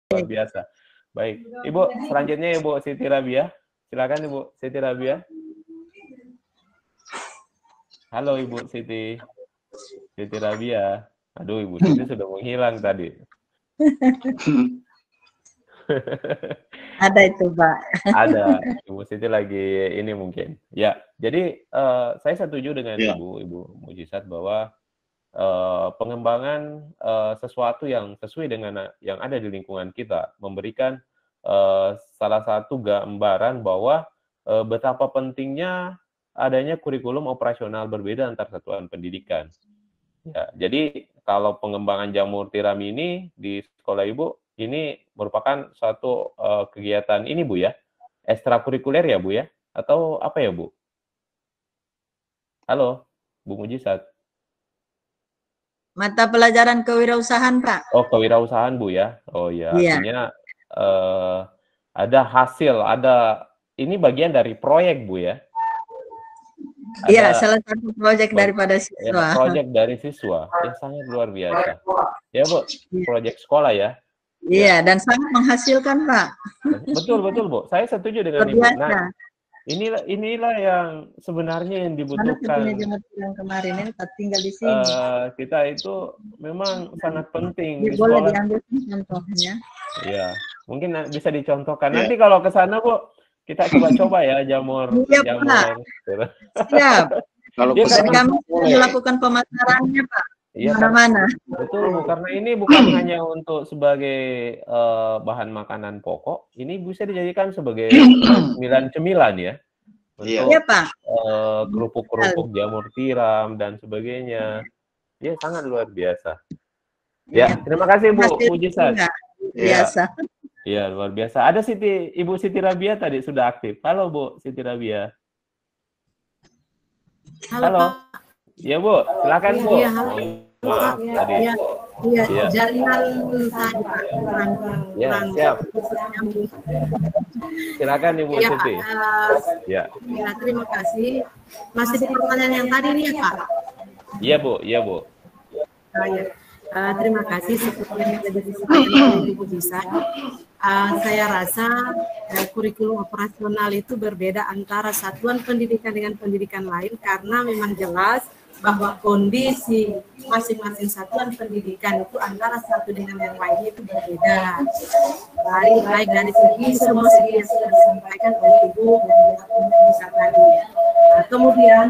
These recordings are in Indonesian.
luar biasa. Baik, Ibu, selanjutnya Ibu Siti Rabia. Silakan Ibu Siti Rabia. Halo Ibu Siti. Siti Rabia. Aduh, Ibu Siti sudah menghilang tadi. Ada itu, Pak. Ada. Ibu Siti lagi ini mungkin. Ya, jadi saya setuju dengan Ibu Mujizat bahwa pengembangan sesuatu yang sesuai dengan yang ada di lingkungan kita memberikan salah satu gambaran bahwa betapa pentingnya adanya kurikulum operasional berbeda antar satuan pendidikan. Ya, jadi kalau pengembangan jamur tiram ini di sekolah Ibu ini merupakan suatu kegiatan ini Bu ya, ekstrakurikuler ya Bu ya, atau apa ya Bu? Halo, Bu Mujizat. Mata pelajaran kewirausahaan, Pak. Oh, kewirausahaan Bu ya. Oh ya, Iya. artinya ada hasil, ada ini bagian dari proyek Bu ya. Iya, salah satu proyek daripada Ya, siswa. proyek dari siswa. Ya sangat luar biasa. Ya Bu, proyek sekolah ya. Iya, dan sangat menghasilkan, Pak. Betul betul Bu. Saya setuju dengan Ibu. Nah, inilah yang sebenarnya yang dibutuhkan. Yang kemarin ini tinggal di sini. Kita itu memang sangat penting di boleh sekolah. diambil contohnya. Iya, mungkin bisa dicontohkan. Nanti kalau ke sana Bu, kita coba-coba ya jamur. Siap. Kalau kami melakukan pemasarannya, Pak. Iya, mana-mana. Betul Bu, karena ini bukan hanya untuk sebagai bahan makanan pokok, ini bisa dijadikan sebagai cemilan-cemilan ya. Untuk Pak. Kerupuk-kerupuk jamur tiram dan sebagainya. Ya, sangat luar biasa. Ya, terima kasih Bu Mujizat. Biasa. Iya, luar biasa. Ada Ibu Siti Rabia tadi sudah aktif. Halo Bu Siti Rabia. Halo. Ya Bu, silakan Bu. Iya, halo. Maaf tadi. Iya, jaringan tadi Pak. Ya, siap. Silakan Ibu Siti. Ya, terima kasih. Masih di pertanyaan yang tadi nih ya Pak. Iya Bu, iya Bu. Terima kasih seperti yang tadi disampaikan oleh Ibu Bisa. Saya rasa kurikulum operasional itu berbeda antara satuan pendidikan dengan pendidikan lain karena memang jelas bahwa kondisi masing-masing satuan pendidikan itu antara satu dengan yang lainnya itu berbeda. Baik dari segi semua segi yang sudah disampaikan oleh Ibu dan Bisa tadi. Kemudian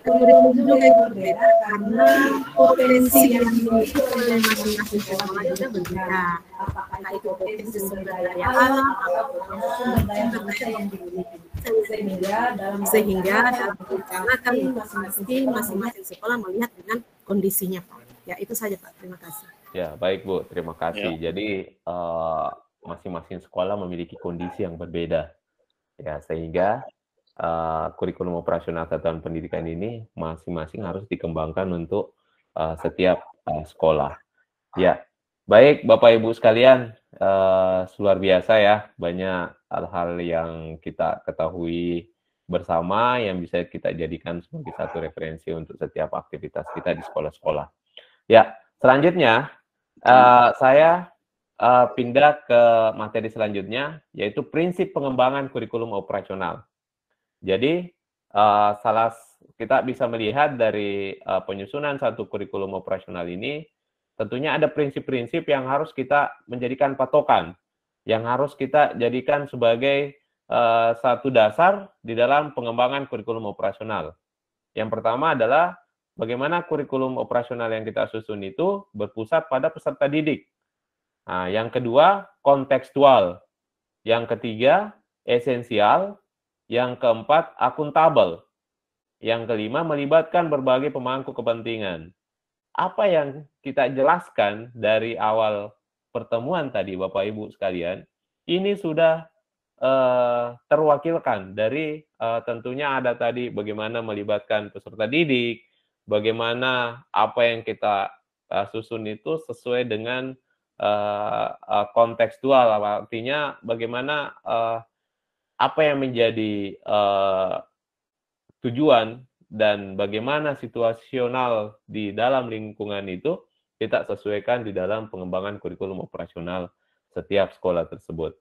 kurikulum juga berbeda karena potensi yang dimiliki oleh masing-masing sekolah juga berbeda. Apakah itu potensi sumber daya alam atau sumber daya yang dimiliki. Sehingga dalam perencanaan masing-masing sekolah melihat dengan kondisinya Pak. Ya itu saja Pak. Terima kasih. Ya baik Bu, terima kasih. Jadi masing-masing sekolah memiliki kondisi yang berbeda. Ya sehingga kurikulum operasional satuan pendidikan ini masing-masing harus dikembangkan untuk setiap sekolah. Ya, baik Bapak Ibu sekalian, luar biasa ya, banyak hal-hal yang kita ketahui bersama yang bisa kita jadikan sebagai satu referensi untuk setiap aktivitas kita di sekolah-sekolah. Ya, selanjutnya saya pindah ke materi selanjutnya, yaitu prinsip pengembangan kurikulum operasional. Jadi kita bisa melihat dari penyusunan satu kurikulum operasional ini, tentunya ada prinsip-prinsip yang harus kita menjadikan patokan, yang harus kita jadikan sebagai satu dasar di dalam pengembangan kurikulum operasional. Yang pertama adalah bagaimana kurikulum operasional yang kita susun itu berpusat pada peserta didik. Nah, yang kedua, kontekstual. Yang ketiga, esensial. Yang keempat, akuntabel. Yang kelima, melibatkan berbagai pemangku kepentingan. Apa yang kita jelaskan dari awal pertemuan tadi, Bapak Ibu sekalian, ini sudah terwakilkan dari tentunya ada tadi bagaimana melibatkan peserta didik, bagaimana apa yang kita susun itu sesuai dengan kontekstual, artinya bagaimana apa yang menjadi tujuan dan bagaimana situasional di dalam lingkungan itu kita sesuaikan di dalam pengembangan kurikulum operasional setiap sekolah tersebut.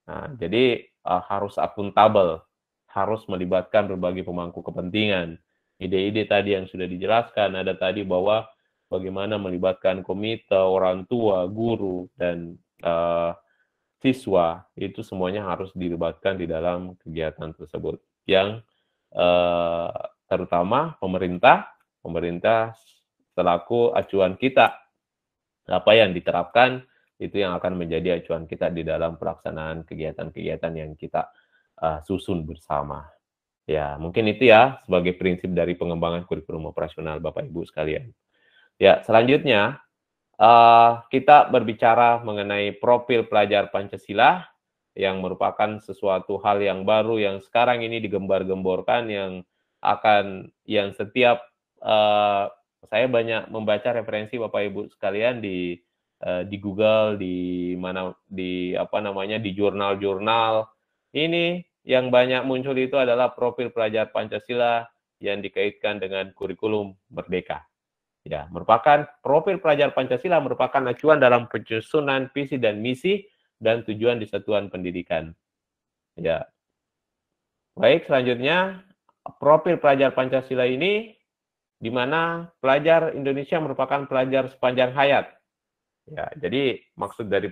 Nah, jadi harus akuntabel, harus melibatkan berbagai pemangku kepentingan. Ide-ide tadi yang sudah dijelaskan, ada tadi bahwa bagaimana melibatkan komite, orang tua, guru, dan siswa, itu semuanya harus dilibatkan di dalam kegiatan tersebut. Yang terutama pemerintah selaku acuan kita, apa yang diterapkan itu yang akan menjadi acuan kita di dalam pelaksanaan kegiatan-kegiatan yang kita susun bersama. Ya, mungkin itu ya sebagai prinsip dari pengembangan kurikulum operasional Bapak Ibu sekalian. Ya, selanjutnya kita berbicara mengenai profil pelajar Pancasila yang merupakan sesuatu hal yang baru yang sekarang ini digembar-gemborkan, yang setiap saya banyak membaca referensi Bapak Ibu sekalian di Google, di jurnal-jurnal. Ini yang banyak muncul itu adalah profil pelajar Pancasila yang dikaitkan dengan kurikulum merdeka. Ya, merupakan profil pelajar Pancasila merupakan acuan dalam penyusunan visi dan misi dan tujuan di satuan pendidikan. Ya. Baik, selanjutnya profil pelajar Pancasila ini di mana pelajar Indonesia merupakan pelajar sepanjang hayat. Ya, jadi maksud dari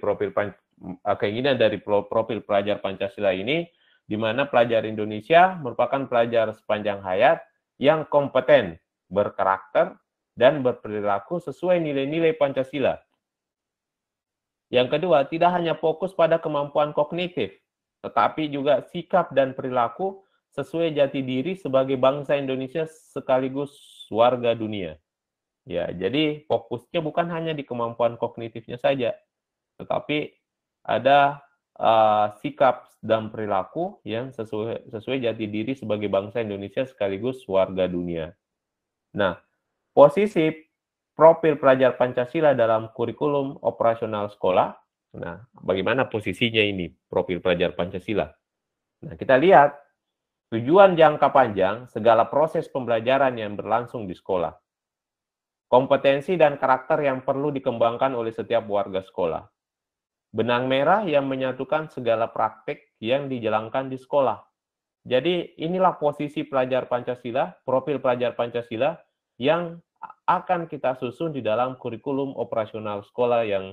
keinginan dari profil pelajar Pancasila ini di mana pelajar Indonesia merupakan pelajar sepanjang hayat yang kompeten, berkarakter, dan berperilaku sesuai nilai-nilai Pancasila. Yang kedua, tidak hanya fokus pada kemampuan kognitif, tetapi juga sikap dan perilaku sesuai jati diri sebagai bangsa Indonesia sekaligus warga dunia. Ya, jadi fokusnya bukan hanya di kemampuan kognitifnya saja, tetapi ada sikap dan perilaku yang sesuai jati diri sebagai bangsa Indonesia sekaligus warga dunia. Nah, posisi profil pelajar Pancasila dalam kurikulum operasional sekolah. Nah, bagaimana posisinya ini profil pelajar Pancasila? Nah, kita lihat tujuan jangka panjang segala proses pembelajaran yang berlangsung di sekolah. Kompetensi dan karakter yang perlu dikembangkan oleh setiap warga sekolah. Benang merah yang menyatukan segala praktik yang dijalankan di sekolah. Jadi inilah posisi pelajar Pancasila, profil pelajar Pancasila yang akan kita susun di dalam kurikulum operasional sekolah yang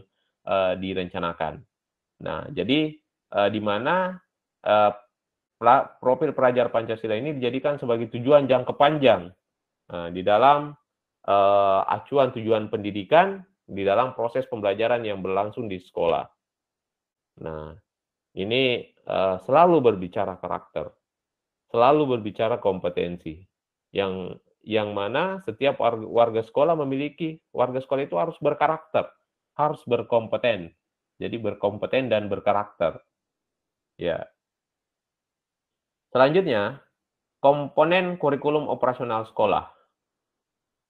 direncanakan. Nah, jadi di mana profil pelajar Pancasila ini dijadikan sebagai tujuan jangka panjang di dalam acuan tujuan pendidikan di dalam proses pembelajaran yang berlangsung di sekolah. Nah, ini selalu berbicara karakter, selalu berbicara kompetensi, yang mana setiap warga sekolah itu harus berkarakter, harus berkompeten. Jadi berkompeten dan berkarakter. Ya. Selanjutnya, komponen kurikulum operasional sekolah.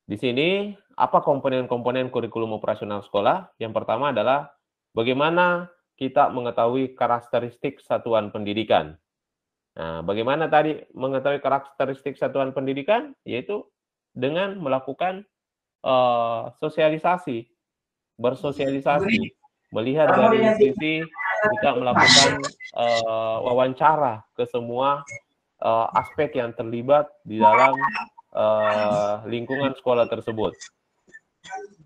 Di sini, apa komponen-komponen kurikulum operasional sekolah? Yang pertama adalah bagaimana kita mengetahui karakteristik satuan pendidikan. Nah, bagaimana tadi mengetahui karakteristik satuan pendidikan? Yaitu dengan melakukan sosialisasi, bersosialisasi, melihat dari sisi kita melakukan wawancara ke semua aspek yang terlibat di dalam lingkungan sekolah tersebut.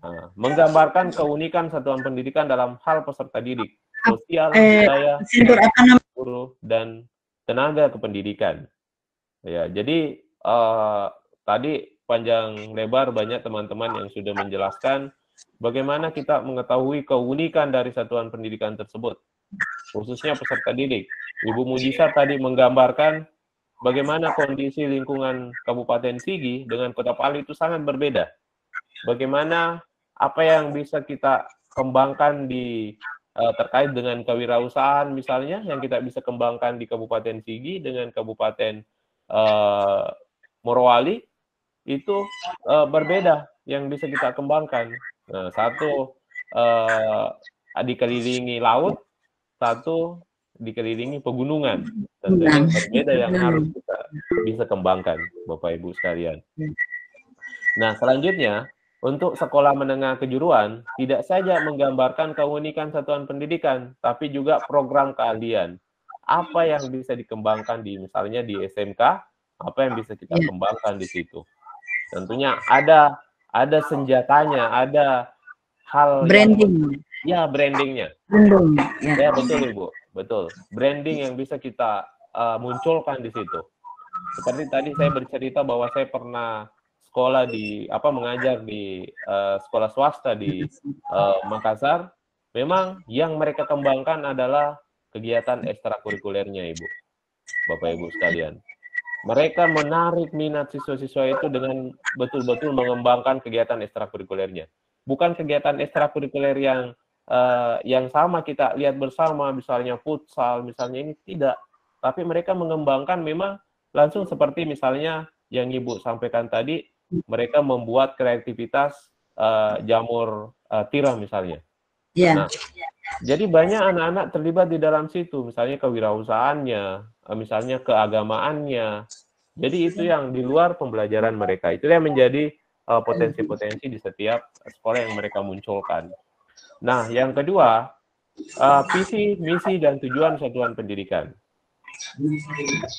Nah, menggambarkan keunikan satuan pendidikan dalam hal peserta didik, sosial, budaya, guru, dan tenaga kependidikan. Ya, jadi tadi panjang lebar banyak teman-teman yang sudah menjelaskan bagaimana kita mengetahui keunikan dari satuan pendidikan tersebut, khususnya peserta didik. Ibu Mujisa tadi menggambarkan bagaimana kondisi lingkungan Kabupaten Sigi dengan Kota Palu itu sangat berbeda. Bagaimana apa yang bisa kita kembangkan terkait dengan kewirausahaan misalnya yang kita bisa kembangkan di Kabupaten Sigi dengan Kabupaten Morowali itu berbeda yang bisa kita kembangkan. Nah, satu dikelilingi laut, satu dikelilingi pegunungan. Tentunya berbeda yang harus kita bisa kembangkan, Bapak Ibu sekalian. Nah, selanjutnya Untuk sekolah menengah kejuruan, tidak saja menggambarkan keunikan satuan pendidikan, tapi juga program keahlian. Apa yang bisa dikembangkan misalnya di SMK, apa yang bisa kita Ya. kembangkan di situ. Tentunya ada senjatanya, ada hal Branding. brandingnya. Branding. Ya, betul Ibu, betul. Branding yang bisa kita munculkan di situ. Seperti tadi saya bercerita bahwa saya pernah mengajar di sekolah swasta di Makassar. Memang yang mereka kembangkan adalah kegiatan ekstrakurikulernya, Ibu, Bapak Ibu sekalian. Mereka menarik minat siswa-siswa itu dengan betul-betul mengembangkan kegiatan ekstrakurikulernya. Bukan kegiatan ekstrakurikuler yang sama kita lihat bersama, misalnya futsal, misalnya ini tidak. Tapi mereka mengembangkan memang langsung seperti misalnya yang Ibu sampaikan tadi, mereka membuat kreativitas jamur tiram misalnya. Ya. Nah, jadi banyak anak-anak terlibat di dalam situ, misalnya kewirausahaannya, misalnya keagamaannya. Jadi itu yang di luar pembelajaran mereka. Itu yang menjadi potensi-potensi di setiap sekolah yang mereka munculkan. Nah, yang kedua, visi, misi, dan tujuan satuan pendidikan.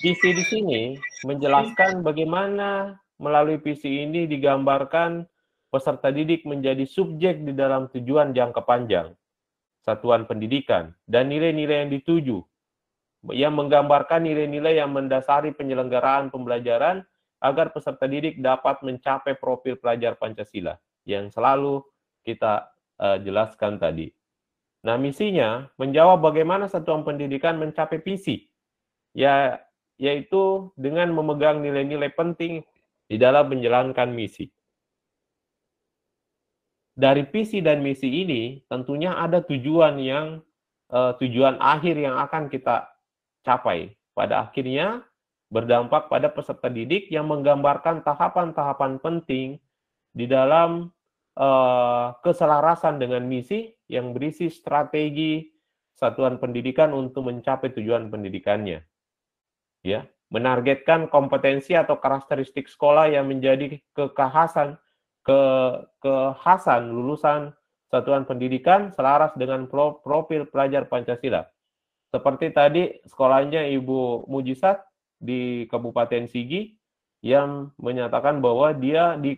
Visi di sini menjelaskan bagaimana melalui visi ini digambarkan peserta didik menjadi subjek di dalam tujuan jangka panjang satuan pendidikan dan nilai-nilai yang dituju, yang menggambarkan nilai-nilai yang mendasari penyelenggaraan pembelajaran agar peserta didik dapat mencapai profil pelajar Pancasila yang selalu kita jelaskan tadi. Nah, misinya menjawab bagaimana satuan pendidikan mencapai visi, yaitu dengan memegang nilai-nilai penting di dalam menjalankan misi. Dari visi dan misi ini tentunya ada tujuan akhir yang akan kita capai. Pada akhirnya berdampak pada peserta didik yang menggambarkan tahapan-tahapan penting di dalam keselarasan dengan misi yang berisi strategi satuan pendidikan untuk mencapai tujuan pendidikannya. Ya, menargetkan kompetensi atau karakteristik sekolah yang menjadi kekhasan lulusan satuan pendidikan selaras dengan profil pelajar Pancasila. Seperti tadi sekolahnya Ibu Mujizat di Kabupaten Sigi yang menyatakan bahwa dia di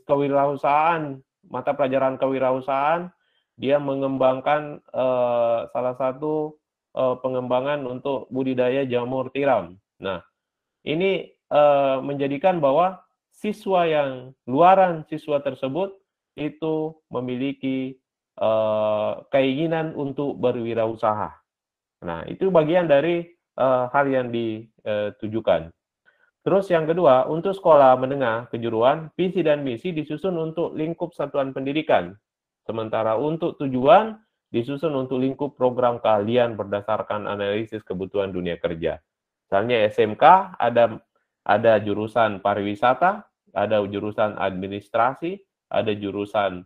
kewirausahaan, mata pelajaran kewirausahaan, dia mengembangkan salah satu pengembangan untuk budidaya jamur tiram. Nah, ini menjadikan bahwa luaran siswa tersebut itu memiliki keinginan untuk berwirausaha. Nah, itu bagian dari hal yang ditujukan. Terus yang kedua, untuk sekolah menengah kejuruan, visi dan misi disusun untuk lingkup satuan pendidikan. Sementara untuk tujuan disusun untuk lingkup program keahlian berdasarkan analisis kebutuhan dunia kerja. Misalnya SMK ada jurusan pariwisata, ada jurusan administrasi, ada jurusan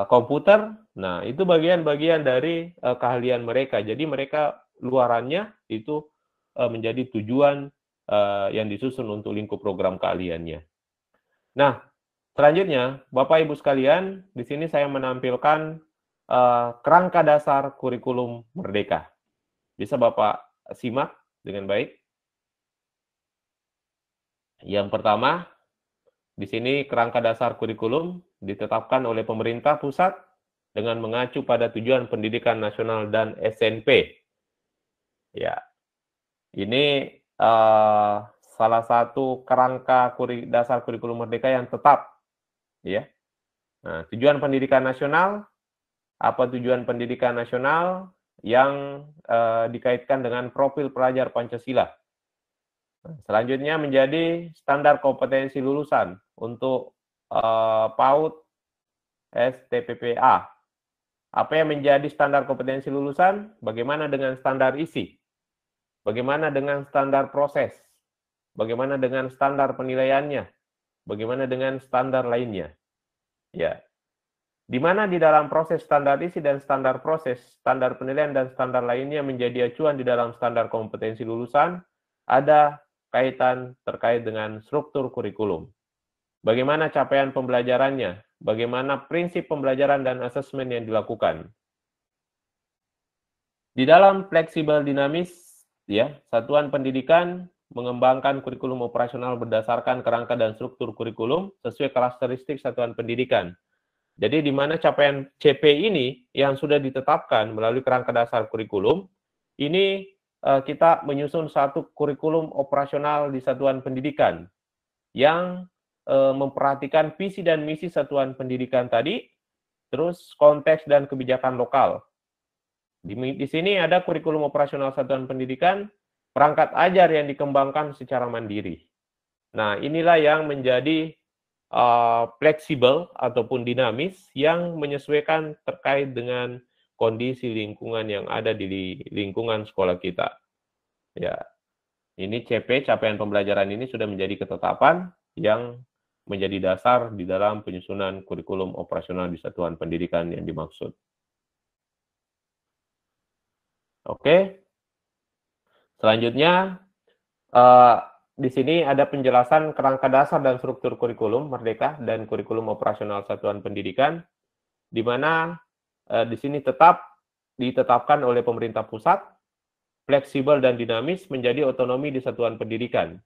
komputer. Nah, itu bagian-bagian dari keahlian mereka. Jadi mereka luarannya itu menjadi tujuan yang disusun untuk lingkup program keahliannya. Nah, selanjutnya, Bapak Ibu sekalian, di sini saya menampilkan kerangka dasar kurikulum Merdeka. Bisa Bapak simak dengan baik. Yang pertama, di sini kerangka dasar kurikulum ditetapkan oleh pemerintah pusat dengan mengacu pada tujuan pendidikan nasional dan SNP. Ya, ini salah satu kerangka dasar kurikulum Merdeka yang tetap. Ya. Nah, tujuan pendidikan nasional, apa tujuan pendidikan nasional yang dikaitkan dengan profil pelajar Pancasila. Selanjutnya menjadi standar kompetensi lulusan untuk PAUD STPPA. Apa yang menjadi standar kompetensi lulusan? Bagaimana dengan standar isi? Bagaimana dengan standar proses? Bagaimana dengan standar penilaiannya? Bagaimana dengan standar lainnya? Ya. Di mana di dalam proses standar isi dan standar proses, standar penilaian dan standar lainnya menjadi acuan di dalam standar kompetensi lulusan, ada kaitan terkait dengan struktur kurikulum. Bagaimana capaian pembelajarannya, bagaimana prinsip pembelajaran dan asesmen yang dilakukan. Di dalam fleksibel dinamis, ya, satuan pendidikan mengembangkan kurikulum operasional berdasarkan kerangka dan struktur kurikulum sesuai karakteristik satuan pendidikan. Jadi di mana capaian CP ini yang sudah ditetapkan melalui kerangka dasar kurikulum, ini kita menyusun satu kurikulum operasional di satuan pendidikan yang memperhatikan visi dan misi satuan pendidikan tadi, terus konteks dan kebijakan lokal. Di sini ada kurikulum operasional satuan pendidikan, perangkat ajar yang dikembangkan secara mandiri. Nah, inilah yang menjadi fleksibel ataupun dinamis yang menyesuaikan terkait dengan kondisi lingkungan yang ada di lingkungan sekolah kita. Ya, ini CP, capaian pembelajaran ini sudah menjadi ketetapan yang menjadi dasar di dalam penyusunan kurikulum operasional di satuan pendidikan yang dimaksud. Oke, selanjutnya di sini ada penjelasan kerangka dasar dan struktur kurikulum Merdeka dan kurikulum operasional satuan pendidikan, di mana di sini ditetapkan oleh pemerintah pusat, fleksibel dan dinamis menjadi otonomi di satuan pendidikan.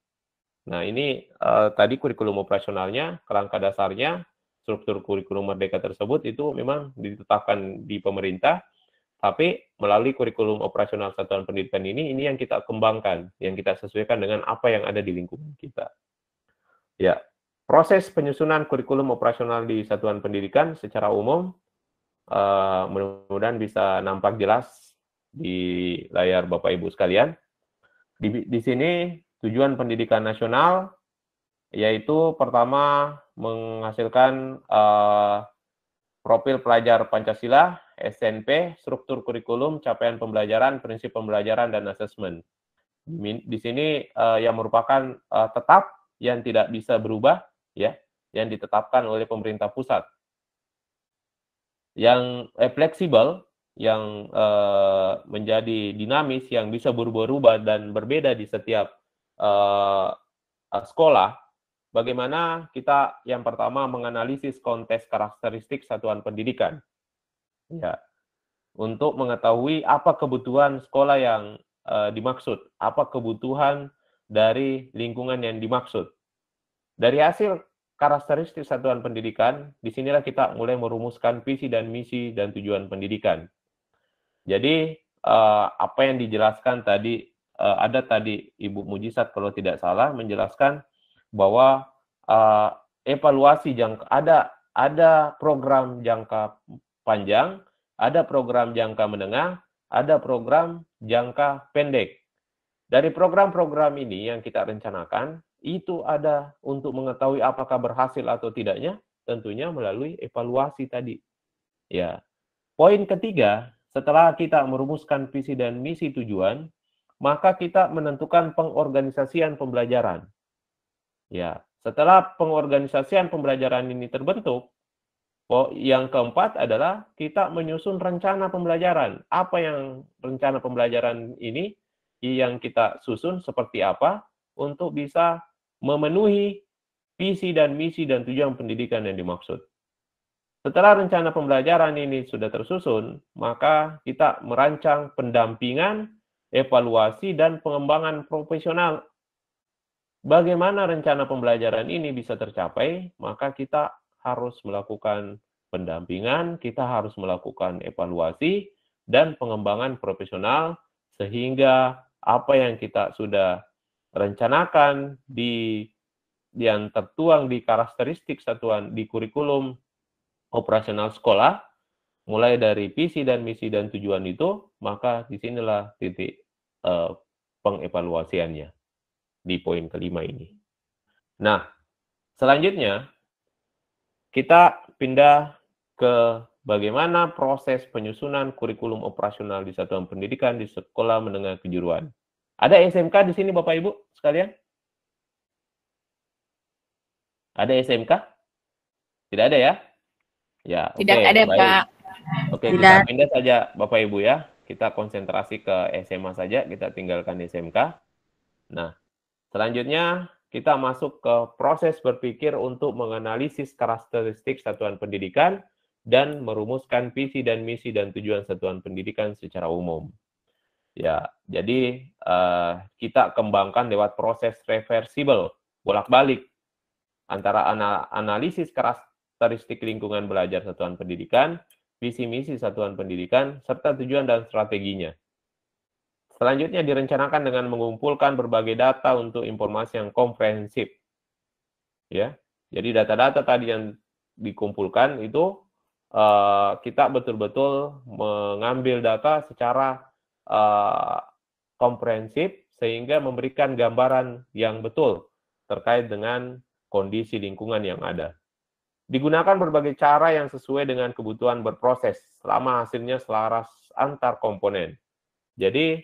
Nah, ini tadi kurikulum operasionalnya, kerangka dasarnya, struktur kurikulum Merdeka tersebut itu memang ditetapkan di pemerintah, tapi melalui kurikulum operasional satuan pendidikan ini yang kita kembangkan, yang kita sesuaikan dengan apa yang ada di lingkungan kita. Ya, proses penyusunan kurikulum operasional di satuan pendidikan secara umum, mudah-mudahan bisa nampak jelas di layar Bapak Ibu sekalian. Di sini tujuan pendidikan nasional yaitu pertama menghasilkan profil pelajar Pancasila, SNP, struktur kurikulum, capaian pembelajaran, prinsip pembelajaran, dan asesmen. Di sini yang merupakan tetap yang tidak bisa berubah, ya, yang ditetapkan oleh pemerintah pusat. Yang fleksibel, yang menjadi dinamis, yang bisa berubah-ubah dan berbeda di setiap sekolah. Bagaimana kita yang pertama menganalisis konteks karakteristik satuan pendidikan, ya, untuk mengetahui apa kebutuhan sekolah yang dimaksud, apa kebutuhan dari lingkungan yang dimaksud. Dari hasil karakteristik satuan pendidikan, disinilah kita mulai merumuskan visi dan misi dan tujuan pendidikan. Jadi apa yang dijelaskan tadi, ada tadi Ibu Mujizat kalau tidak salah menjelaskan bahwa evaluasi ada program jangka panjang, ada program jangka menengah, ada program jangka pendek. Dari program-program ini yang kita rencanakan, itu ada untuk mengetahui apakah berhasil atau tidaknya, tentunya melalui evaluasi tadi. Ya. Poin ketiga, setelah kita merumuskan visi dan misi tujuan, maka kita menentukan pengorganisasian pembelajaran. Ya, setelah pengorganisasian pembelajaran ini terbentuk, yang keempat adalah kita menyusun rencana pembelajaran. Apa yang rencana pembelajaran ini yang kita susun seperti apa untuk bisa memenuhi visi dan misi dan tujuan pendidikan yang dimaksud. Setelah rencana pembelajaran ini sudah tersusun, maka kita merancang pendampingan, evaluasi, dan pengembangan profesional. Bagaimana rencana pembelajaran ini bisa tercapai? Maka kita harus melakukan pendampingan, kita harus melakukan evaluasi, dan pengembangan profesional, sehingga apa yang kita sudah rencanakan yang tertuang di karakteristik satuan di kurikulum operasional sekolah, mulai dari visi dan misi dan tujuan itu, maka disinilah titik pengevaluasiannya di poin kelima ini. Nah, selanjutnya kita pindah ke bagaimana proses penyusunan kurikulum operasional di satuan pendidikan di sekolah menengah kejuruan. Ada SMK di sini Bapak Ibu sekalian? Ada SMK? Tidak ada ya? Ya, tidak ada, baik. Pak. Oke, kita pindah saja Bapak Ibu ya. Kita konsentrasi ke SMA saja, kita tinggalkan SMK. Nah, Selanjutnya, kita masuk ke proses berpikir untuk menganalisis karakteristik satuan pendidikan dan merumuskan visi dan misi dan tujuan satuan pendidikan secara umum. Ya, jadi kita kembangkan lewat proses reversibel, bolak-balik antara analisis karakteristik lingkungan belajar satuan pendidikan, visi misi satuan pendidikan, serta tujuan dan strateginya. Selanjutnya direncanakan dengan mengumpulkan berbagai data untuk informasi yang komprehensif. Ya, jadi data-data tadi yang dikumpulkan itu kita betul-betul mengambil data secara komprehensif sehingga memberikan gambaran yang betul terkait dengan kondisi lingkungan yang ada. Digunakan berbagai cara yang sesuai dengan kebutuhan berproses selama hasilnya selaras antar komponen. Jadi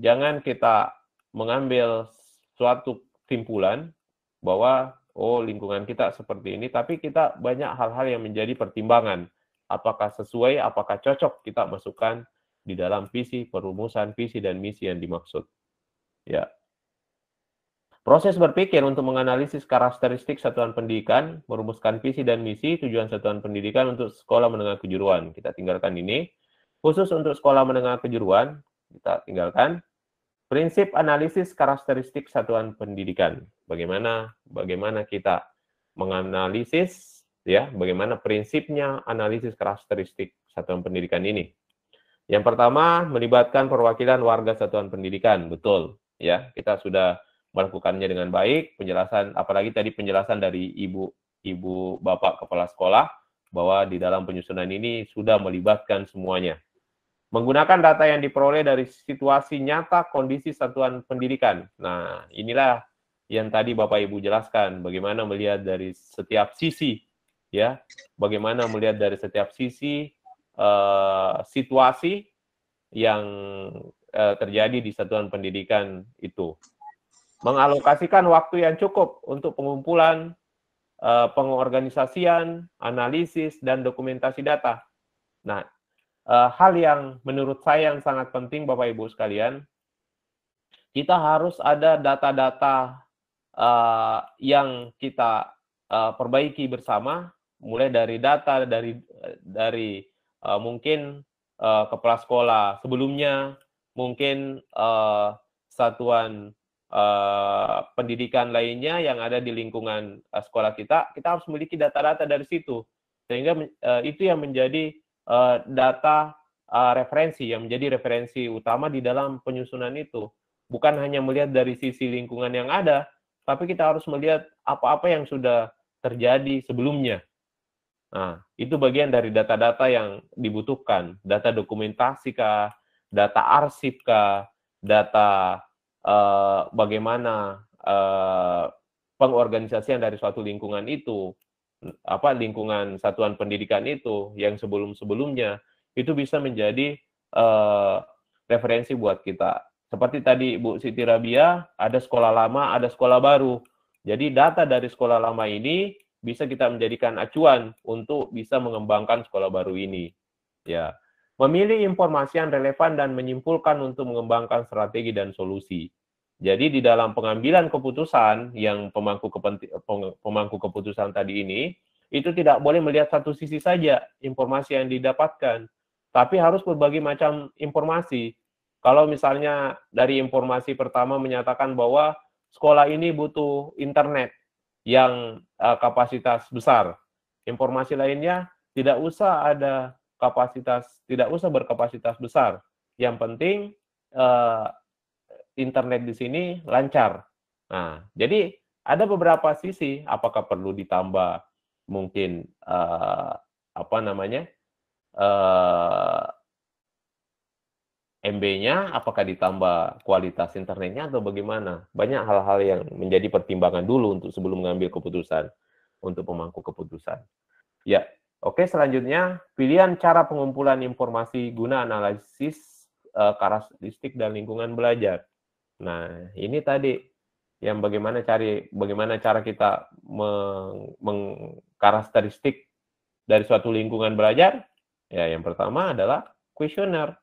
jangan kita mengambil suatu kesimpulan bahwa lingkungan kita seperti ini, tapi kita banyak hal-hal yang menjadi pertimbangan. Apakah sesuai, apakah cocok kita masukkan di dalam visi, perumusan visi dan misi yang dimaksud. Ya. Proses berpikir untuk menganalisis karakteristik satuan pendidikan, merumuskan visi dan misi, tujuan satuan pendidikan untuk sekolah menengah kejuruan. Kita tinggalkan ini. Khusus untuk sekolah menengah kejuruan, kita tinggalkan. Prinsip analisis karakteristik satuan pendidikan. Bagaimana kita menganalisis, ya, bagaimana prinsipnya analisis karakteristik satuan pendidikan ini. Yang pertama, melibatkan perwakilan warga satuan pendidikan. Betul, ya, kita sudah melakukannya dengan baik. Penjelasan, apalagi tadi penjelasan dari ibu bapak kepala sekolah bahwa di dalam penyusunan ini sudah melibatkan semuanya. Menggunakan data yang diperoleh dari situasi nyata kondisi satuan pendidikan. Nah, inilah yang tadi Bapak Ibu jelaskan, bagaimana melihat dari setiap sisi, ya, bagaimana melihat dari setiap sisi situasi yang terjadi di satuan pendidikan itu. Mengalokasikan waktu yang cukup untuk pengumpulan, pengorganisasian, analisis, dan dokumentasi data. Nah, hal yang menurut saya yang sangat penting Bapak Ibu sekalian, kita harus ada data-data yang kita perbaiki bersama, mulai dari data dari mungkin kepala sekolah sebelumnya, mungkin satuan pendidikan lainnya yang ada di lingkungan sekolah kita harus memiliki data-data dari situ, sehingga itu yang menjadi data referensi, yang menjadi referensi utama di dalam penyusunan itu. Bukan hanya melihat dari sisi lingkungan yang ada, tapi kita harus melihat apa-apa yang sudah terjadi sebelumnya. Nah, itu bagian dari data-data yang dibutuhkan. Data dokumentasi kah, data arsip kah, data bagaimana pengorganisasian dari suatu lingkungan itu, lingkungan satuan pendidikan itu yang sebelum-sebelumnya, itu bisa menjadi referensi buat kita. Seperti tadi Bu Siti Rabia, ada sekolah lama, ada sekolah baru. Jadi data dari sekolah lama ini bisa kita menjadikan acuan untuk bisa mengembangkan sekolah baru ini. Ya, memilih informasi yang relevan dan menyimpulkan untuk mengembangkan strategi dan solusi. Jadi di dalam pengambilan keputusan yang pemangku keputusan tadi ini, itu tidak boleh melihat satu sisi saja informasi yang didapatkan, tapi harus berbagai macam informasi. Kalau misalnya dari informasi pertama menyatakan bahwa sekolah ini butuh internet yang kapasitas besar, informasi lainnya tidak usah berkapasitas besar. Yang penting internet di sini lancar. Nah, jadi ada beberapa sisi, apakah perlu ditambah mungkin MB-nya, apakah ditambah kualitas internetnya atau bagaimana? Banyak hal-hal yang menjadi pertimbangan dulu untuk sebelum mengambil keputusan untuk pemangku keputusan. Ya, oke, selanjutnya pilihan cara pengumpulan informasi guna analisis karakteristik dan lingkungan belajar. Nah, ini tadi yang bagaimana cara kita mengkarakteristik dari suatu lingkungan belajar. Ya, yang pertama adalah kuesioner,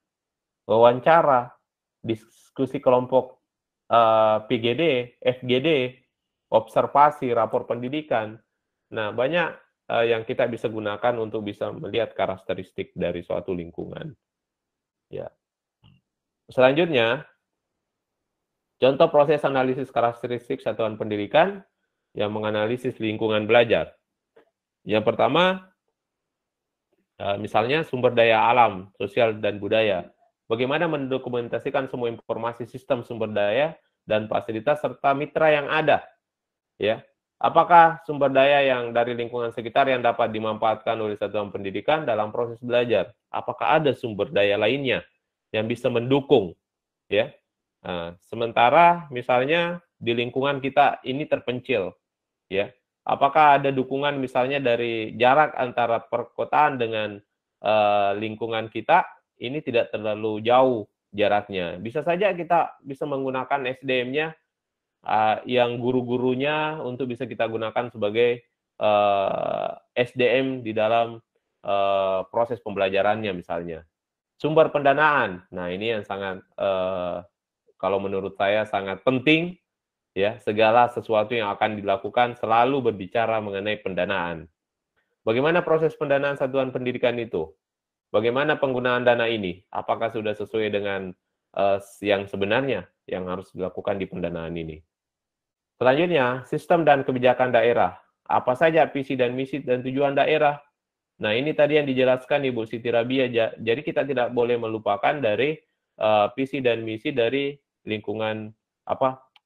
wawancara, diskusi kelompok PGD, FGD, observasi, rapor pendidikan. Nah, banyak yang kita bisa gunakan untuk bisa melihat karakteristik dari suatu lingkungan. Ya. Selanjutnya, contoh proses analisis karakteristik satuan pendidikan yang menganalisis lingkungan belajar. Yang pertama, misalnya sumber daya alam, sosial, dan budaya. Bagaimana mendokumentasikan semua informasi sistem sumber daya dan fasilitas serta mitra yang ada. Ya, apakah sumber daya yang dari lingkungan sekitar yang dapat dimanfaatkan oleh satuan pendidikan dalam proses belajar? Apakah ada sumber daya lainnya yang bisa mendukung? Ya, sementara misalnya di lingkungan kita ini terpencil, ya. Apakah ada dukungan misalnya dari jarak antara perkotaan dengan lingkungan kita ini tidak terlalu jauh jaraknya. Bisa saja kita bisa menggunakan SDM-nya yang guru-gurunya untuk bisa kita gunakan sebagai SDM di dalam proses pembelajarannya misalnya. Sumber pendanaan, nah ini yang sangat kalau menurut saya sangat penting. Ya, segala sesuatu yang akan dilakukan selalu berbicara mengenai pendanaan. Bagaimana proses pendanaan satuan pendidikan itu? Bagaimana penggunaan dana ini? Apakah sudah sesuai dengan yang sebenarnya yang harus dilakukan di pendanaan ini? Selanjutnya, sistem dan kebijakan daerah. Apa saja visi dan misi dan tujuan daerah? Nah, ini tadi yang dijelaskan Ibu Siti Rabia. Jadi kita tidak boleh melupakan dari visi dan misi dari lingkungan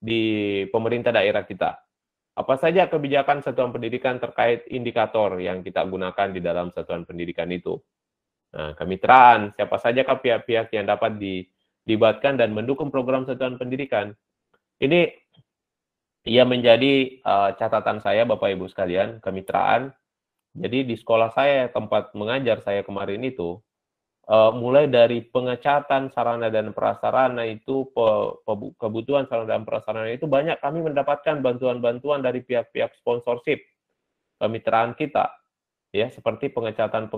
di pemerintah daerah kita. Apa saja kebijakan satuan pendidikan terkait indikator yang kita gunakan di dalam satuan pendidikan itu? Nah, kemitraan, siapa saja pihak-pihak yang dapat dilibatkan dan mendukung program satuan pendidikan. Ini ia menjadi catatan saya, Bapak Ibu sekalian, kemitraan. Jadi di sekolah saya, tempat mengajar saya kemarin itu, mulai dari pengecatan sarana dan prasarana itu, kebutuhan sarana dan prasarana itu banyak kami mendapatkan bantuan-bantuan dari pihak-pihak sponsorship kemitraan kita. Ya, seperti pengecatan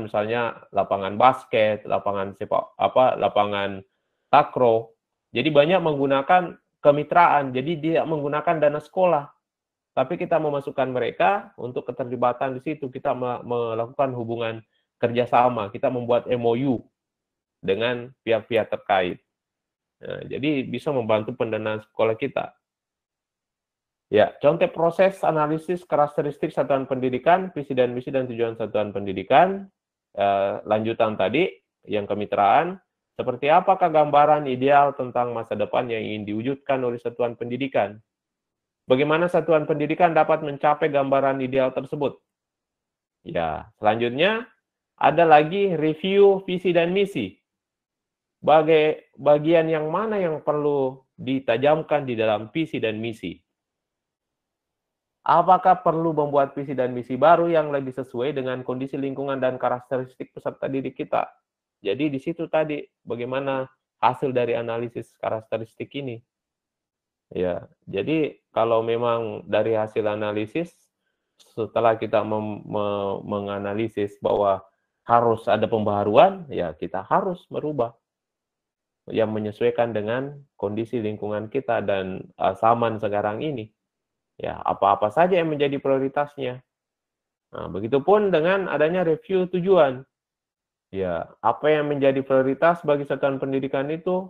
misalnya lapangan basket, lapangan lapangan takraw. Jadi banyak menggunakan kemitraan. Jadi tidak menggunakan dana sekolah. Tapi kita memasukkan mereka untuk keterlibatan di situ. Kita melakukan hubungan kerjasama. Kita membuat MOU dengan pihak-pihak terkait. Nah, jadi bisa membantu pendanaan sekolah kita. Ya, contoh proses analisis karakteristik satuan pendidikan, visi dan misi dan tujuan satuan pendidikan. Lanjutan tadi, yang kemitraan. Seperti apakah gambaran ideal tentang masa depan yang ingin diwujudkan oleh satuan pendidikan? Bagaimana satuan pendidikan dapat mencapai gambaran ideal tersebut? Ya, selanjutnya ada lagi review visi dan misi. Bagian yang mana yang perlu ditajamkan di dalam visi dan misi? Apakah perlu membuat visi dan misi baru yang lebih sesuai dengan kondisi lingkungan dan karakteristik peserta didik kita? Jadi di situ tadi bagaimana hasil dari analisis karakteristik ini. Ya, jadi kalau memang dari hasil analisis setelah kita menganalisis bahwa harus ada pembaharuan, ya kita harus merubah yang menyesuaikan dengan kondisi lingkungan kita dan zaman sekarang ini. Ya, apa-apa saja yang menjadi prioritasnya. Nah, begitupun dengan adanya review tujuan. Ya, apa yang menjadi prioritas bagi satuan pendidikan itu,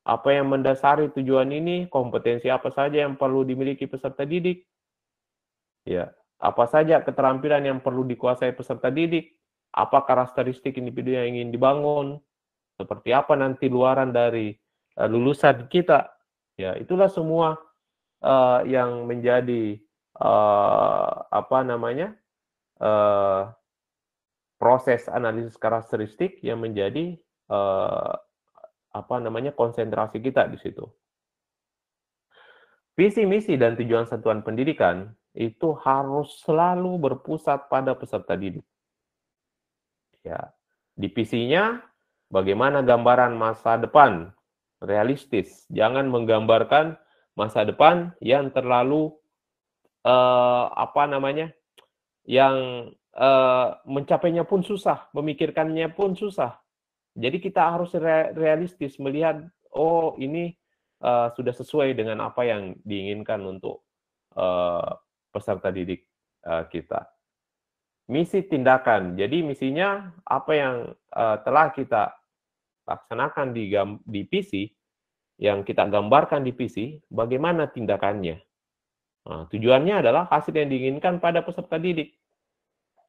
apa yang mendasari tujuan ini, kompetensi apa saja yang perlu dimiliki peserta didik. Ya, apa saja keterampilan yang perlu dikuasai peserta didik, apa karakteristik individu yang ingin dibangun, seperti apa nanti luaran dari lulusan kita. Ya, itulah semua yang menjadi proses analisis karakteristik yang menjadi konsentrasi kita di situ. Visi, misi, dan tujuan satuan pendidikan itu harus selalu berpusat pada peserta didik. Ya, di visinya bagaimana gambaran masa depan realistis, jangan menggambarkan masa depan yang terlalu yang mencapainya pun susah, memikirkannya pun susah. Jadi kita harus realistis melihat, oh ini sudah sesuai dengan apa yang diinginkan untuk peserta didik kita. Misi tindakan. Jadi misinya apa yang telah kita laksanakan di PC, yang kita gambarkan di PC, bagaimana tindakannya. Nah, tujuannya adalah hasil yang diinginkan pada peserta didik.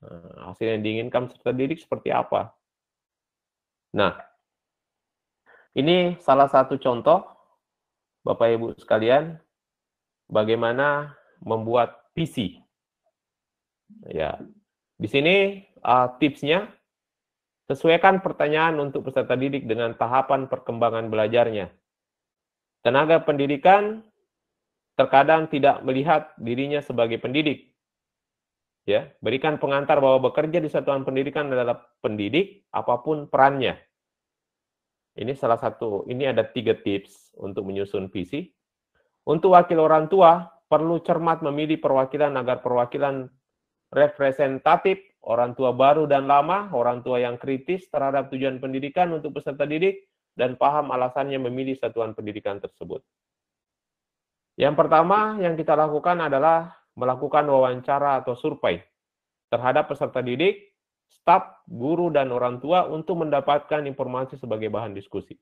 Nah, hasil yang diinginkan peserta didik seperti apa? Nah, ini salah satu contoh, Bapak Ibu sekalian, bagaimana membuat PC. Ya, di sini tipsnya, sesuaikan pertanyaan untuk peserta didik dengan tahapan perkembangan belajarnya. Tenaga pendidikan terkadang tidak melihat dirinya sebagai pendidik. Ya, berikan pengantar bahwa bekerja di satuan pendidikan adalah pendidik, apapun perannya. Ini salah satu, ini ada 3 tips untuk menyusun visi. Untuk wakil orang tua, perlu cermat memilih perwakilan agar perwakilan representatif, orang tua baru dan lama, orang tua yang kritis terhadap tujuan pendidikan untuk peserta didik, dan paham alasannya memilih satuan pendidikan tersebut. Yang pertama yang kita lakukan adalah melakukan wawancara atau survei terhadap peserta didik, staf, guru, dan orang tua untuk mendapatkan informasi sebagai bahan diskusi.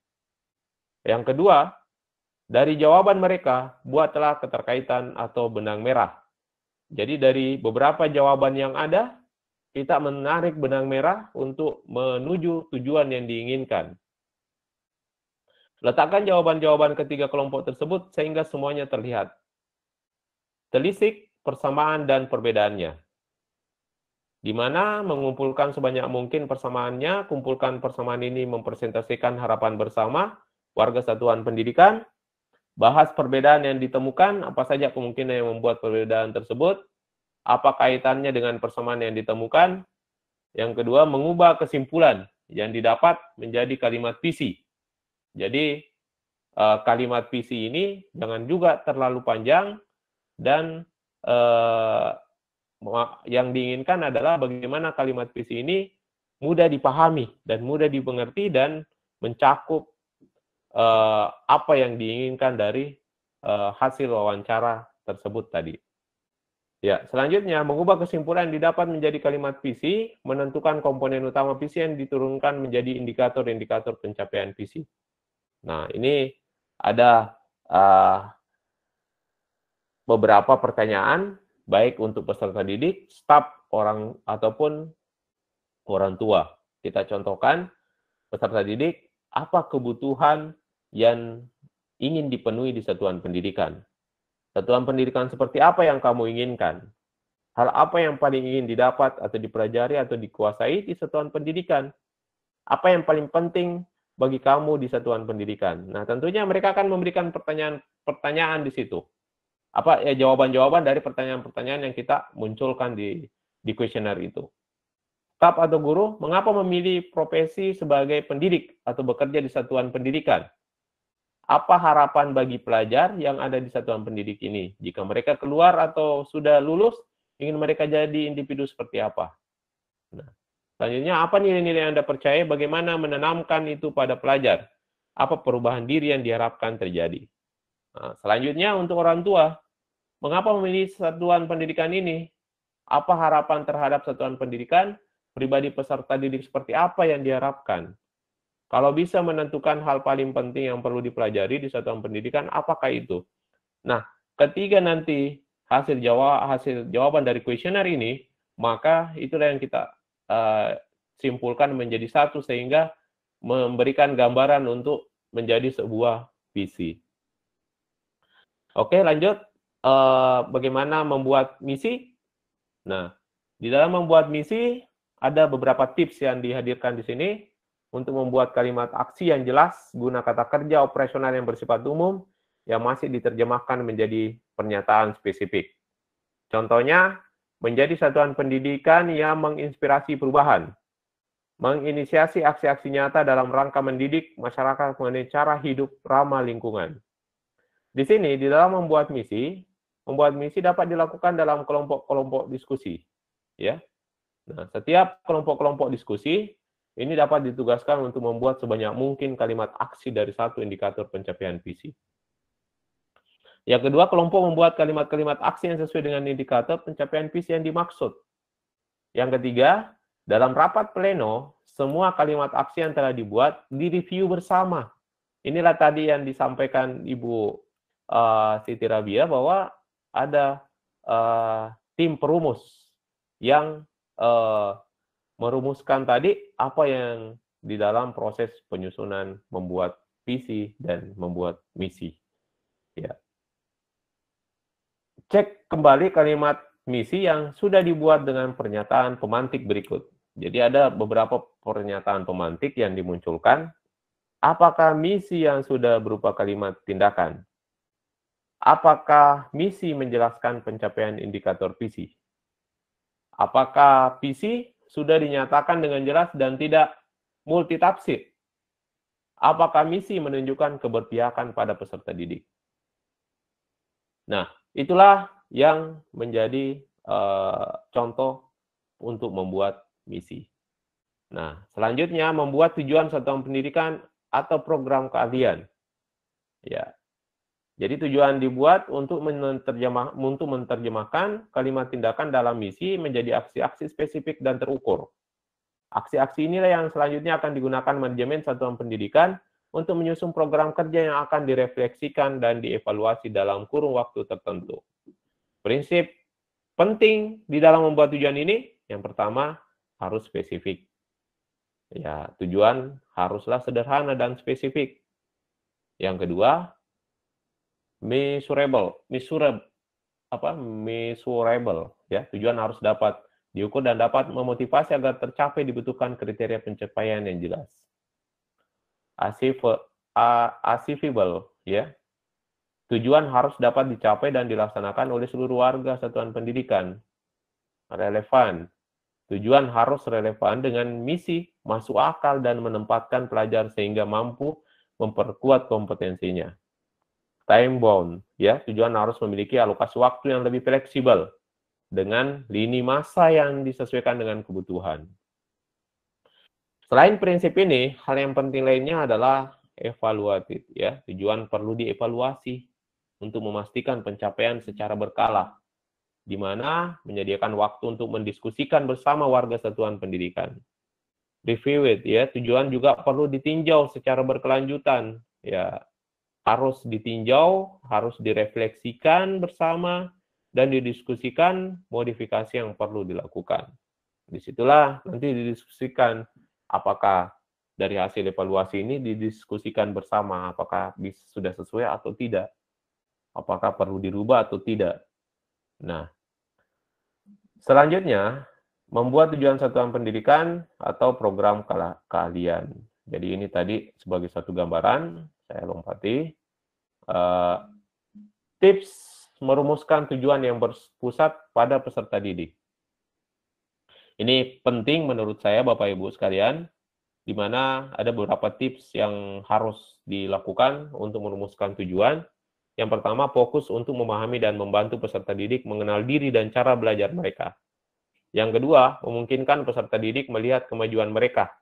Yang kedua, dari jawaban mereka, buatlah keterkaitan atau benang merah. Jadi dari beberapa jawaban yang ada, kita menarik benang merah untuk menuju tujuan yang diinginkan. Letakkan jawaban-jawaban ketiga kelompok tersebut sehingga semuanya terlihat. Telisik persamaan dan perbedaannya. Di mana mengumpulkan sebanyak mungkin persamaannya, kumpulkan persamaan ini mempresentasikan harapan bersama warga satuan pendidikan, bahas perbedaan yang ditemukan, apa saja kemungkinan yang membuat perbedaan tersebut, apa kaitannya dengan persamaan yang ditemukan. Yang kedua, mengubah kesimpulan yang didapat menjadi kalimat visi. Jadi, kalimat visi ini jangan juga terlalu panjang, dan yang diinginkan adalah bagaimana kalimat visi ini mudah dipahami dan mudah dimengerti dan mencakup apa yang diinginkan dari hasil wawancara tersebut tadi. Ya, selanjutnya mengubah kesimpulan yang didapat menjadi kalimat visi, menentukan komponen utama visi yang diturunkan menjadi indikator-indikator pencapaian visi. Nah, ini ada beberapa pertanyaan, baik untuk peserta didik, staf, orang ataupun orang tua. Kita contohkan, peserta didik, apa kebutuhan yang ingin dipenuhi di satuan pendidikan? Satuan pendidikan seperti apa yang kamu inginkan? Hal apa yang paling ingin didapat atau dipelajari atau dikuasai di satuan pendidikan? Apa yang paling penting bagi kamu di satuan pendidikan? Nah, tentunya mereka akan memberikan pertanyaan di situ. Apa ya jawaban-jawaban dari pertanyaan-pertanyaan yang kita munculkan di kuesioner itu. Staf atau guru, mengapa memilih profesi sebagai pendidik atau bekerja di satuan pendidikan? Apa harapan bagi pelajar yang ada di satuan pendidik ini? Jika mereka keluar atau sudah lulus, ingin mereka jadi individu seperti apa? Nah, selanjutnya, apa nilai-nilai yang Anda percaya, bagaimana menanamkan itu pada pelajar? Apa perubahan diri yang diharapkan terjadi? Nah, selanjutnya, untuk orang tua, mengapa memilih satuan pendidikan ini? Apa harapan terhadap satuan pendidikan? Pribadi peserta didik seperti apa yang diharapkan? Kalau bisa menentukan hal paling penting yang perlu dipelajari di satuan pendidikan, apakah itu? Nah, ketika nanti hasil jawaban dari kuesioner ini, maka itulah yang kita simpulkan menjadi satu sehingga memberikan gambaran untuk menjadi sebuah visi. Oke, lanjut. Bagaimana membuat misi? Nah, di dalam membuat misi ada beberapa tips yang dihadirkan di sini. Untuk membuat kalimat aksi yang jelas, guna kata kerja operasional yang bersifat umum, yang masih diterjemahkan menjadi pernyataan spesifik. Contohnya, menjadi satuan pendidikan yang menginspirasi perubahan, menginisiasi aksi-aksi nyata dalam rangka mendidik masyarakat mengenai cara hidup ramah lingkungan. Di sini, di dalam membuat misi dapat dilakukan dalam kelompok-kelompok diskusi. Ya. Nah, setiap kelompok-kelompok diskusi ini dapat ditugaskan untuk membuat sebanyak mungkin kalimat aksi dari satu indikator pencapaian visi. Yang kedua, kelompok membuat kalimat-kalimat aksi yang sesuai dengan indikator pencapaian visi yang dimaksud. Yang ketiga, dalam rapat pleno, semua kalimat aksi yang telah dibuat direview bersama. Inilah tadi yang disampaikan Ibu Siti Rabia bahwa ada tim perumus yang merumuskan tadi apa yang di dalam proses penyusunan membuat visi dan membuat misi. Ya. Cek kembali kalimat misi yang sudah dibuat dengan pernyataan pemantik berikut. Jadi ada beberapa pernyataan pemantik yang dimunculkan. Apakah misi yang sudah berupa kalimat tindakan? Apakah misi menjelaskan pencapaian indikator visi? Apakah visi sudah dinyatakan dengan jelas dan tidak multitafsir? Apakah misi menunjukkan keberpihakan pada peserta didik? Nah, itulah yang menjadi contoh untuk membuat misi. Nah, selanjutnya membuat tujuan satuan pendidikan atau program keahlian. Ya. Jadi tujuan dibuat untuk menerjemahkan kalimat tindakan dalam misi menjadi aksi-aksi spesifik dan terukur. Aksi-aksi inilah yang selanjutnya akan digunakan manajemen satuan pendidikan untuk menyusun program kerja yang akan direfleksikan dan dievaluasi dalam kurun waktu tertentu. Prinsip penting di dalam membuat tujuan ini, yang pertama harus spesifik. Ya, tujuan haruslah sederhana dan spesifik. Yang kedua, measurable, ya. Tujuan harus dapat diukur dan dapat memotivasi agar tercapai dibutuhkan kriteria pencapaian yang jelas. Achievable, ya. Tujuan harus dapat dicapai dan dilaksanakan oleh seluruh warga satuan pendidikan. Relevan. Tujuan harus relevan dengan misi, masuk akal dan menempatkan pelajar sehingga mampu memperkuat kompetensinya. Time bound, ya. Tujuan harus memiliki alokasi waktu yang lebih fleksibel dengan lini masa yang disesuaikan dengan kebutuhan. Selain prinsip ini, hal yang penting lainnya adalah evaluatif, ya. Tujuan perlu dievaluasi untuk memastikan pencapaian secara berkala, di mana menyediakan waktu untuk mendiskusikan bersama warga satuan pendidikan. Review it, ya. Tujuan juga perlu ditinjau secara berkelanjutan, ya. Harus ditinjau, harus direfleksikan bersama, dan didiskusikan modifikasi yang perlu dilakukan. Disitulah nanti didiskusikan apakah dari hasil evaluasi ini didiskusikan bersama, apakah sudah sesuai atau tidak, apakah perlu dirubah atau tidak. Nah, selanjutnya, membuat tujuan satuan pendidikan atau program keahlian. Jadi ini tadi sebagai satu gambaran, saya lompati. Tips merumuskan tujuan yang berpusat pada peserta didik. Ini penting menurut saya, Bapak Ibu sekalian, di mana ada beberapa tips yang harus dilakukan untuk merumuskan tujuan. Yang pertama, fokus untuk memahami dan membantu peserta didik mengenal diri dan cara belajar mereka. Yang kedua, memungkinkan peserta didik melihat kemajuan mereka,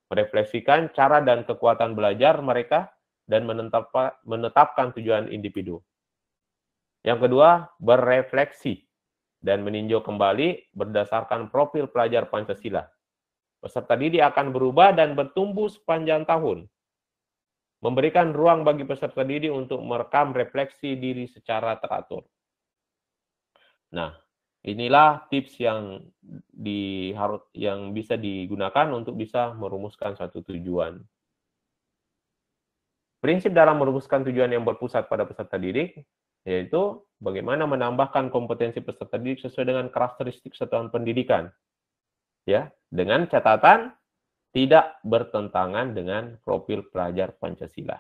merefleksikan cara dan kekuatan belajar mereka, dan menetapkan tujuan individu. Yang kedua, berefleksi dan meninjau kembali berdasarkan profil pelajar Pancasila. Peserta didik akan berubah dan bertumbuh sepanjang tahun. Memberikan ruang bagi peserta didik untuk merekam refleksi diri secara teratur. Nah, inilah tips yang bisa digunakan untuk bisa merumuskan satu tujuan. Prinsip dalam merumuskan tujuan yang berpusat pada peserta didik, yaitu bagaimana menambahkan kompetensi peserta didik sesuai dengan karakteristik satuan pendidikan. Ya, dengan catatan tidak bertentangan dengan profil pelajar Pancasila.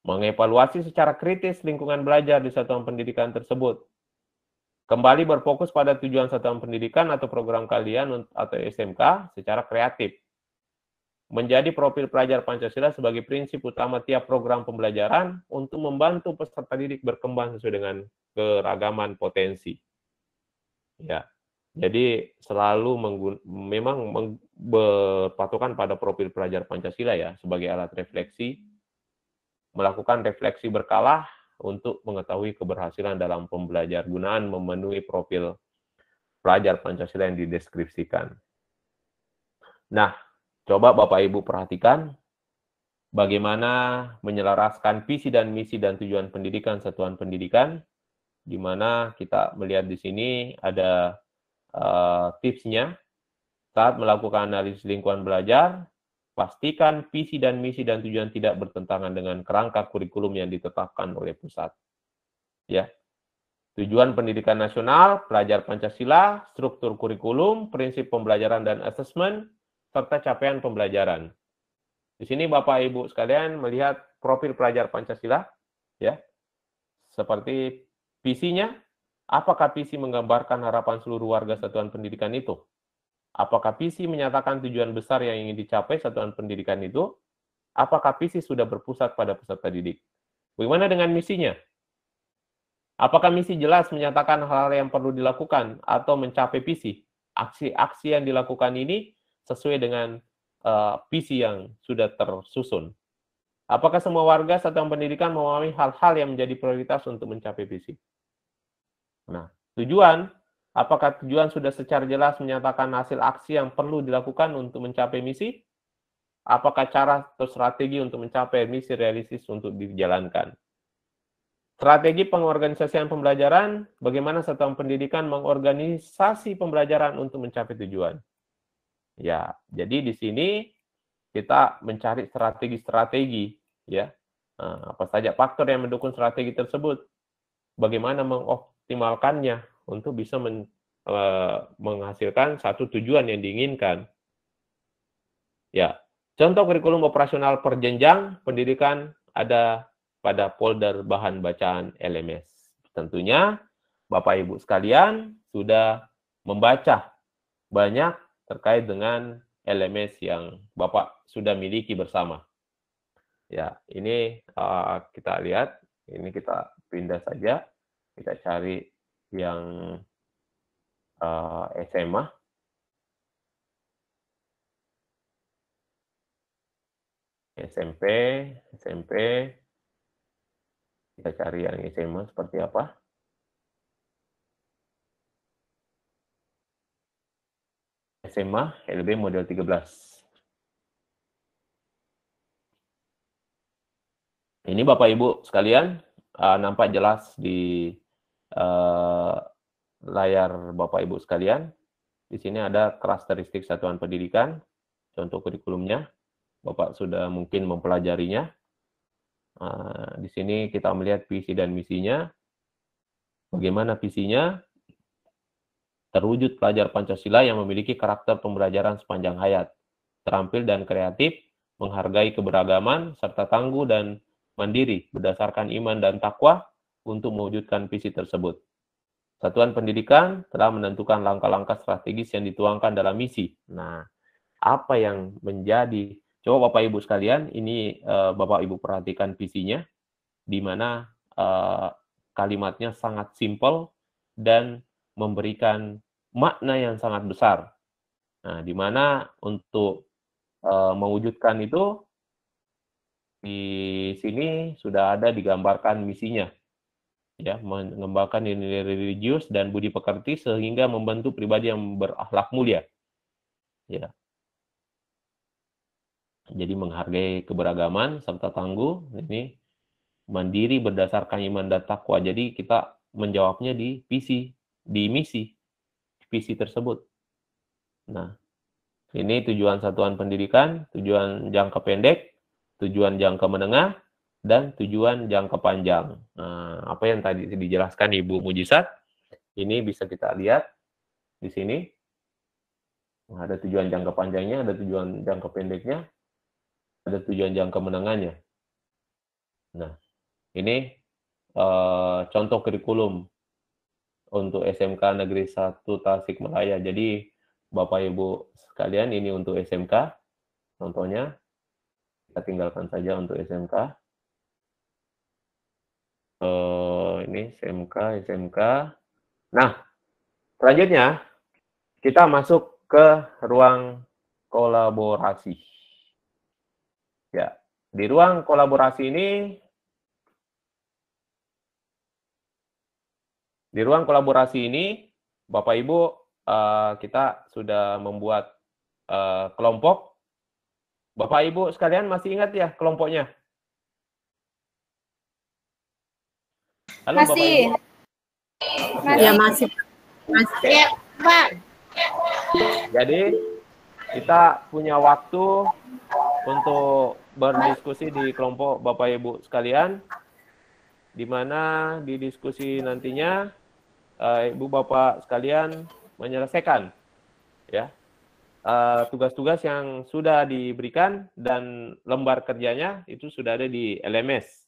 Mengevaluasi secara kritis lingkungan belajar di satuan pendidikan tersebut. Kembali berfokus pada tujuan satuan pendidikan atau program keahlian atau SMK secara kreatif. Menjadi profil pelajar Pancasila sebagai prinsip utama tiap program pembelajaran untuk membantu peserta didik berkembang sesuai dengan keragaman potensi. Ya, jadi selalu memang berpatokan pada profil pelajar Pancasila ya sebagai alat refleksi, melakukan refleksi berkala untuk mengetahui keberhasilan dalam pembelajar gunaan memenuhi profil pelajar Pancasila yang dideskripsikan. Nah, coba Bapak Ibu perhatikan bagaimana menyelaraskan visi dan misi dan tujuan pendidikan satuan pendidikan, di mana kita melihat di sini ada tipsnya. Saat melakukan analisis lingkungan belajar, pastikan visi dan misi dan tujuan tidak bertentangan dengan kerangka kurikulum yang ditetapkan oleh pusat. Ya. Tujuan pendidikan nasional, pelajar Pancasila, struktur kurikulum, prinsip pembelajaran dan asesmen, serta capaian pembelajaran. Di sini Bapak Ibu sekalian melihat profil pelajar Pancasila, ya. Seperti visinya, apakah visi menggambarkan harapan seluruh warga satuan pendidikan itu? Apakah visi menyatakan tujuan besar yang ingin dicapai satuan pendidikan itu? Apakah visi sudah berpusat pada peserta didik? Bagaimana dengan misinya? Apakah misi jelas menyatakan hal-hal yang perlu dilakukan atau mencapai visi? Aksi-aksi yang dilakukan ini sesuai dengan visi yang sudah tersusun. Apakah semua warga satuan pendidikan memahami hal-hal yang menjadi prioritas untuk mencapai visi? Nah, tujuan. Apakah tujuan sudah secara jelas menyatakan hasil aksi yang perlu dilakukan untuk mencapai misi? Apakah cara atau strategi untuk mencapai misi realistis untuk dijalankan? Strategi pengorganisasian pembelajaran, bagaimana satuan pendidikan mengorganisasi pembelajaran untuk mencapai tujuan? Ya, jadi di sini kita mencari strategi-strategi, ya. Apa saja faktor yang mendukung strategi tersebut? Bagaimana mengoptimalkannya untuk bisa menghasilkan satu tujuan yang diinginkan. Ya, contoh kurikulum operasional perjenjang pendidikan ada pada folder bahan bacaan LMS. Tentunya Bapak Ibu sekalian sudah membaca banyak terkait dengan LMS yang Bapak sudah miliki bersama. Ya, ini kita lihat, ini kita pindah saja, kita cari yang SMA. SMP, kita cari yang SMA seperti apa. SMA LB model 13. Ini Bapak Ibu sekalian, nampak jelas di layar Bapak Ibu sekalian. Di sini ada karakteristik satuan pendidikan, contoh kurikulumnya. Bapak sudah mungkin mempelajarinya. Di sini kita melihat visi dan misinya. Bagaimana visinya? Terwujud pelajar Pancasila yang memiliki karakter pembelajaran sepanjang hayat, terampil dan kreatif, menghargai keberagaman, serta tangguh dan mandiri berdasarkan iman dan takwa untuk mewujudkan visi tersebut. Satuan pendidikan telah menentukan langkah-langkah strategis yang dituangkan dalam misi. Nah, apa yang menjadi, coba Bapak Ibu sekalian, ini Bapak Ibu perhatikan visinya, di mana kalimatnya sangat simpel dan memberikan makna yang sangat besar. Nah, di mana untuk mewujudkan itu, di sini sudah ada digambarkan misinya. Ya, mengembangkan nilai religius dan budi pekerti sehingga membentuk pribadi yang berakhlak mulia. Ya. Jadi menghargai keberagaman serta tangguh, ini mandiri berdasarkan iman dan takwa. Jadi kita menjawabnya di misi tersebut. Nah, ini tujuan satuan pendidikan, tujuan jangka pendek, tujuan jangka menengah, dan tujuan jangka panjang. Nah, apa yang tadi dijelaskan Ibu Mujizat, ini bisa kita lihat di sini. Nah, ada tujuan jangka panjangnya, ada tujuan jangka pendeknya, ada tujuan jangka menengahnya. Nah, ini contoh kurikulum untuk SMK Negeri 1 Tasikmalaya. Jadi, Bapak Ibu sekalian, ini untuk SMK. Contohnya, kita tinggalkan saja untuk SMK. Ini SMK. Nah, selanjutnya kita masuk ke ruang kolaborasi. Ya, di ruang kolaborasi ini Di ruang kolaborasi ini, Bapak Ibu, kita sudah membuat kelompok. Bapak Ibu sekalian masih ingat ya kelompoknya? Halo Bapak Ibu. Ya, masih. Ya, Pak. Jadi kita punya waktu untuk berdiskusi di kelompok Bapak Ibu sekalian, di mana di diskusi nantinya Ibu Bapak sekalian menyelesaikan ya tugas-tugas yang sudah diberikan dan lembar kerjanya itu sudah ada di LMS.